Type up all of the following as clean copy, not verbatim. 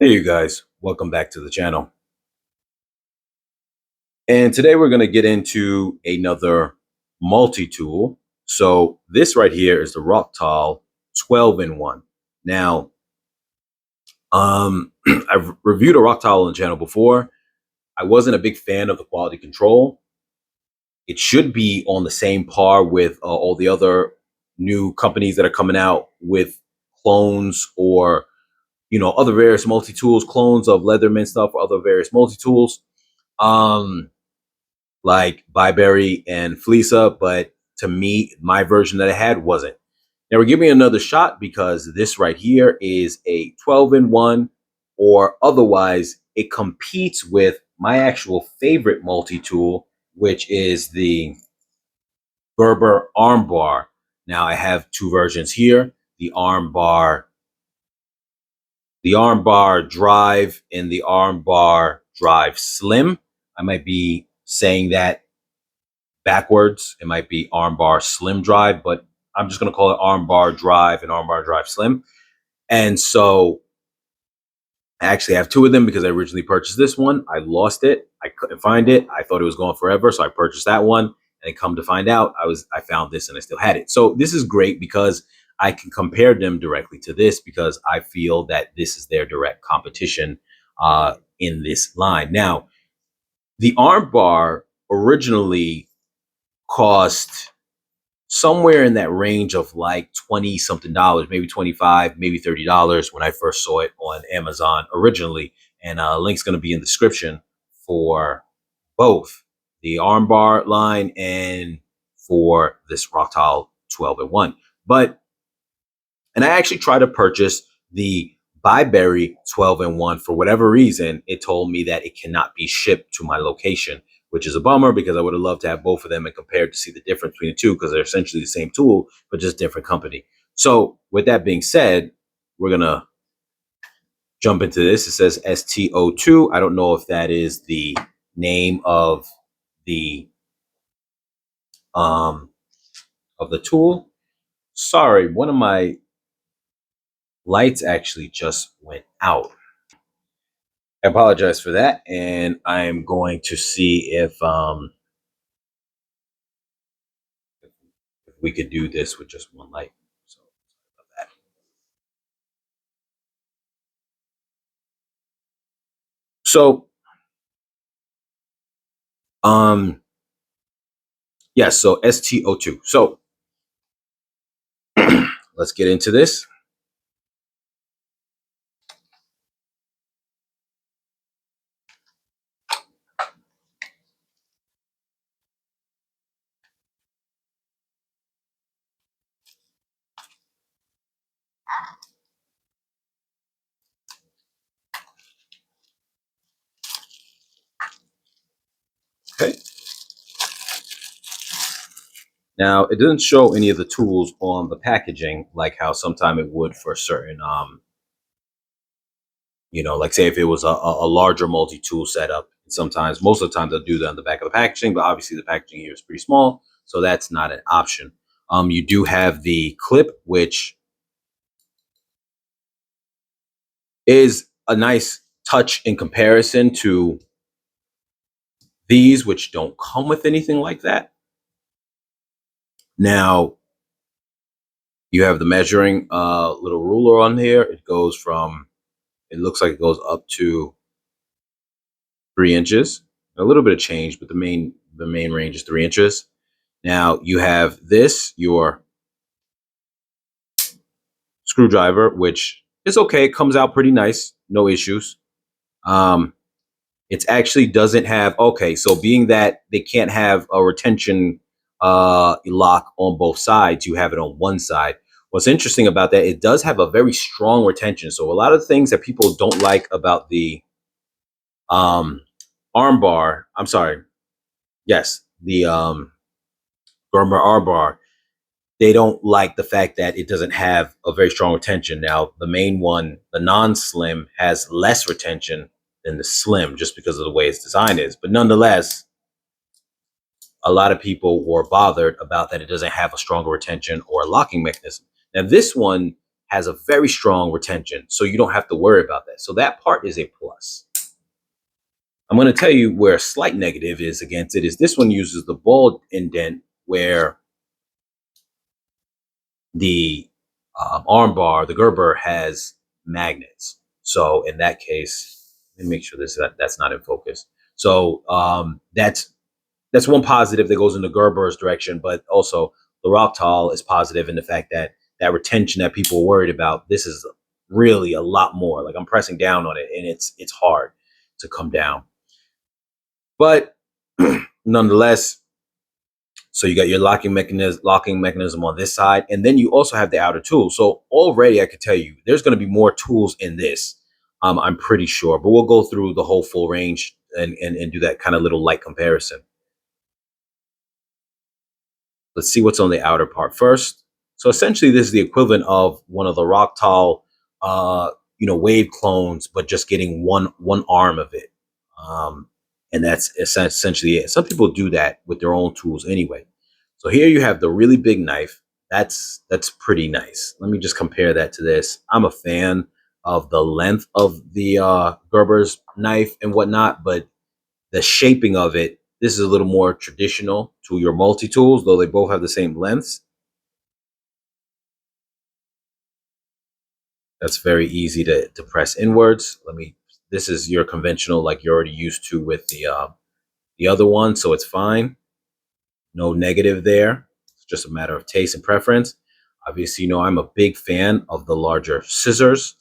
Hey you guys, welcome back to the channel. And today we're going to get into another multi-tool. So this right here is the Rocktol 12-in-1. Now, I've reviewed a Rocktol on the channel before. I wasn't a big fan of the quality control. It should be on the same par with all the other new companies that are coming out with clones or other various multi-tools, clones of Leatherman stuff or other various multi-tools. Like Byberry and Fleesa, but to me, my version that I had wasn't. Now we're giving another shot because this right here is a 12-in-1, or otherwise it competes with my actual favorite multi-tool, which is the Gerber Armbar. Now I have two versions here, the Armbar Drive and the Armbar Drive Slim. I might be saying that backwards. It might be Armbar Slim Drive, but I'm just going to call it Armbar Drive and Armbar Drive Slim. And so I actually have two of them because I originally purchased this one. I lost it. I couldn't find it. I thought it was gone forever, so I purchased that one. And come to find out, I found this and I still had it. So this is great because I can compare them directly to this because I feel that this is their direct competition in this line. Now, the Armbar originally cost somewhere in that range of like 20 something dollars, maybe 25, maybe $30 when I first saw it on Amazon originally. And link's going to be in the description for both the Armbar line and for this Rocktol 12-in-1. And I actually tried to purchase the Byberry 12-in-1. For whatever reason, it told me that it cannot be shipped to my location, which is a bummer because I would have loved to have both of them and compared to see the difference between the two because they're essentially the same tool, but just different company. So with that being said, we're going to jump into this. It says STO2. I don't know if that is the name of the tool. Sorry, one of my lights actually just went out. I apologize for that, and I am going to see if we could do this with just one light. So about that. So yes, so STO2. So let's get into this. Okay. Now it doesn't show any of the tools on the packaging, like how sometime it would for certain like say if it was a larger multi-tool setup. Sometimes, most of the time, they'll do that on the back of the packaging, but obviously the packaging here is pretty small, so that's not an option. You do have the clip, which is a nice touch in comparison to these, which don't come with anything like that. Now, you have the measuring little ruler on here. It goes from, it looks like it goes up to 3 inches. A little bit of change, but the main range is 3 inches. Now you have this, your screwdriver, which is okay. It comes out pretty nice, no issues. It actually doesn't have, okay, so being that they can't have a retention lock on both sides, you have it on one side. What's interesting about that, it does have a very strong retention. So a lot of things that people don't like about the Armbar, I'm sorry, yes, the Gerber Armbar, they don't like the fact that it doesn't have a very strong retention. Now, the main one, the non-slim, has less retention than the slim just because of the way its design is. But nonetheless, a lot of people were bothered about that it doesn't have a stronger retention or a locking mechanism. Now, this one has a very strong retention, so you don't have to worry about that. So that part is a plus. I'm going to tell you where a slight negative is against it is this one uses the ball indent where the Armbar, the Gerber, has magnets. So in that case, let me make sure that's not in focus. So that's one positive that goes in the Gerber's direction, but also the Rocktol is positive in the fact that that retention that people are worried about, this is really a lot more. Like I'm pressing down on it and it's hard to come down. But nonetheless, so you got your locking mechanism on this side, and then you also have the outer tool. So already I could tell you there's going to be more tools in this. I'm pretty sure, but we'll go through the whole full range and do that kind of little light comparison. Let's see what's on the outer part first. So essentially, this is the equivalent of one of the Rocktol, wave clones, but just getting one arm of it, and that's essentially it. Some people do that with their own tools anyway. So here you have the really big knife. That's pretty nice. Let me just compare that to this. I'm a fan of the length of the Gerber's knife and whatnot, but the shaping of it, this is a little more traditional to your multi-tools, though they both have the same lengths. That's very easy to press inwards. This is your conventional, like you're already used to with the other one, so it's fine. No negative there. It's just a matter of taste and preference. Obviously, I'm a big fan of the larger scissors,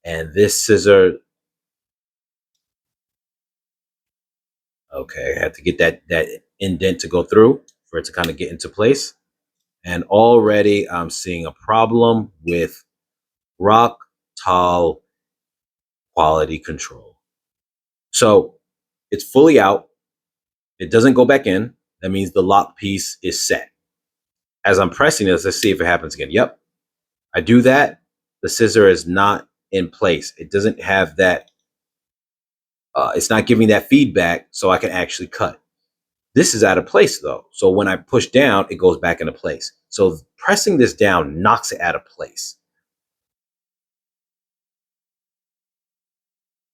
and this scissor, okay, I had to get that indent to go through for it to kind of get into place. And already I'm seeing a problem with Rocktol quality control. So it's fully out. It doesn't go back in. That means the lock piece is set. As I'm pressing this, let's see if it happens again. Yep. I do that. The scissor is not in place. It doesn't have that. It's not giving that feedback so I can actually cut. This is out of place though. So when I push down, it goes back into place. So pressing this down knocks it out of place.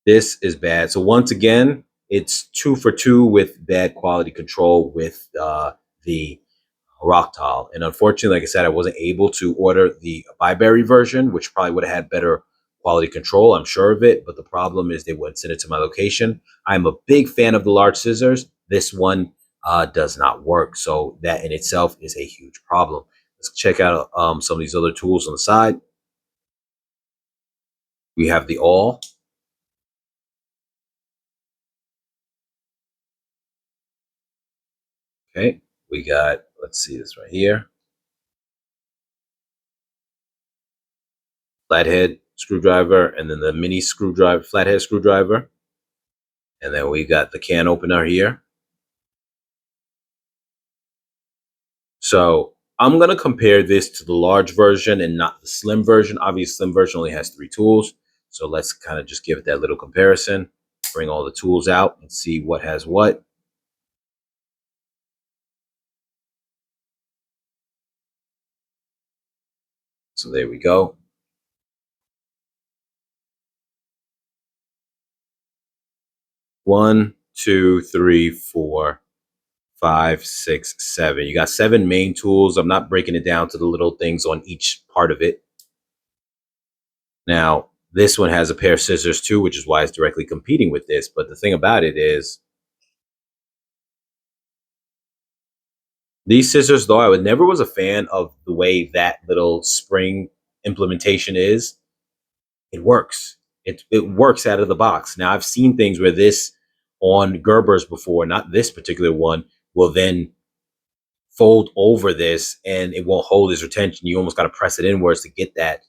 This is bad. So once again, it's 2 for 2 with bad quality control with the Rocktol. And unfortunately, like I said, I wasn't able to order the Byberry version, which probably would have had better quality control. I'm sure of it. But the problem is they wouldn't send it to my location. I'm a big fan of the large scissors. This one does not work. So that in itself is a huge problem. Let's check out some of these other tools on the side. We have the awl. Okay, we got, let's see this right here. Flathead screwdriver, and then the mini screwdriver, flathead screwdriver. And then we got the can opener here. So I'm going to compare this to the large version and not the slim version. Obviously, slim version only has 3 tools. So let's kind of just give it that little comparison. Bring all the tools out and see what has what. So there we go. One, two, three, 4, 5, 6, 7. You got 7 main tools. I'm not breaking it down to the little things on each part of it. Now, this one has a pair of scissors too, which is why it's directly competing with this. But the thing about it is, these scissors, though, never was a fan of the way that little spring implementation is. It works. It works out of the box. Now, I've seen things where this on Gerber's before, not this particular one, will then fold over this and it won't hold its retention. You almost got to press it inwards to get that.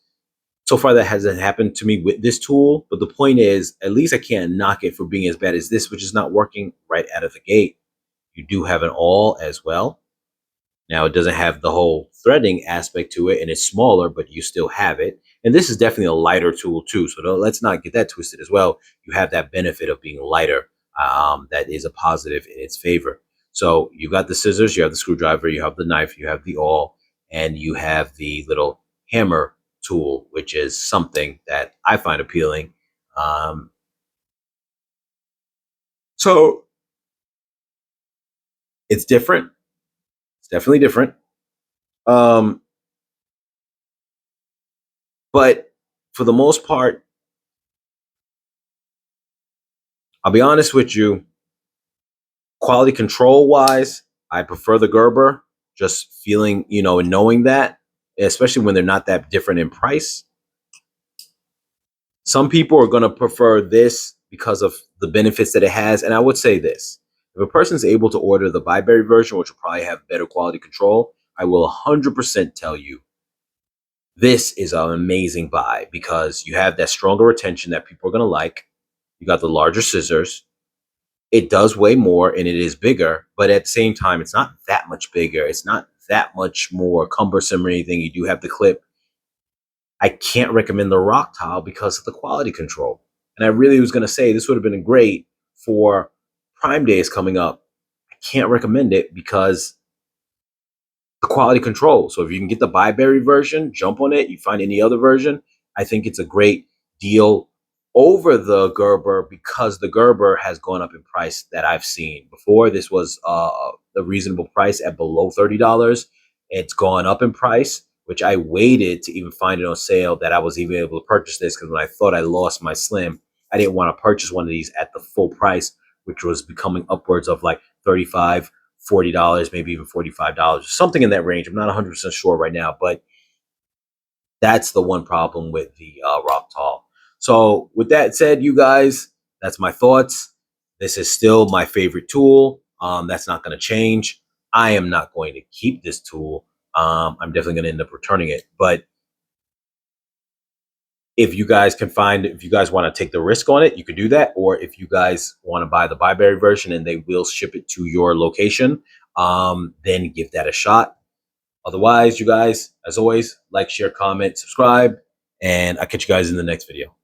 So far, that hasn't happened to me with this tool. But the point is, at least I can't knock it for being as bad as this, which is not working right out of the gate. You do have an awl as well. Now, it doesn't have the whole threading aspect to it, and it's smaller, but you still have it. And this is definitely a lighter tool too, so let's not get that twisted as well. You have that benefit of being lighter. That is a positive in its favor. So you got the scissors, you have the screwdriver, you have the knife, you have the awl, and you have the little hammer tool, which is something that I find appealing. So it's different. It's definitely different. Um, but for the most part, I'll be honest with you, quality control wise, I prefer the Gerber. Just feeling, and knowing that, especially when they're not that different in price. Some people are going to prefer this because of the benefits that it has. And I would say this: if a person's able to order the Byberry version, which will probably have better quality control, I will 100% tell you this is an amazing buy because you have that stronger retention that people are going to like. You got the larger scissors. It does weigh more and it is bigger, but at the same time, it's not that much bigger. It's not that much more cumbersome or anything. You do have the clip. I can't recommend the Rocktol because of the quality control. And I really was going to say this would have been great for Prime Days coming up. I can't recommend it because the quality control. So if you can get the Byberry version, jump on it. You find any other version, I think it's a great deal over the Gerber because the Gerber has gone up in price that I've seen before. This was a reasonable price at below $30. It's gone up in price, which I waited to even find it on sale that I was even able to purchase this because when I thought I lost my Slim, I didn't want to purchase one of these at the full price, which was becoming upwards of like 35 $40, maybe even $45, something in that range. I'm not 100% sure right now, but that's the one problem with the Rocktol. So with that said, you guys, that's my thoughts. This is still my favorite tool. That's not going to change. I am not going to keep this tool. I'm definitely going to end up returning it. But if you guys want to take the risk on it, you can do that. Or if you guys want to buy the Byberry version and they will ship it to your location, then give that a shot. Otherwise, you guys, as always, like, share, comment, subscribe, and I'll catch you guys in the next video.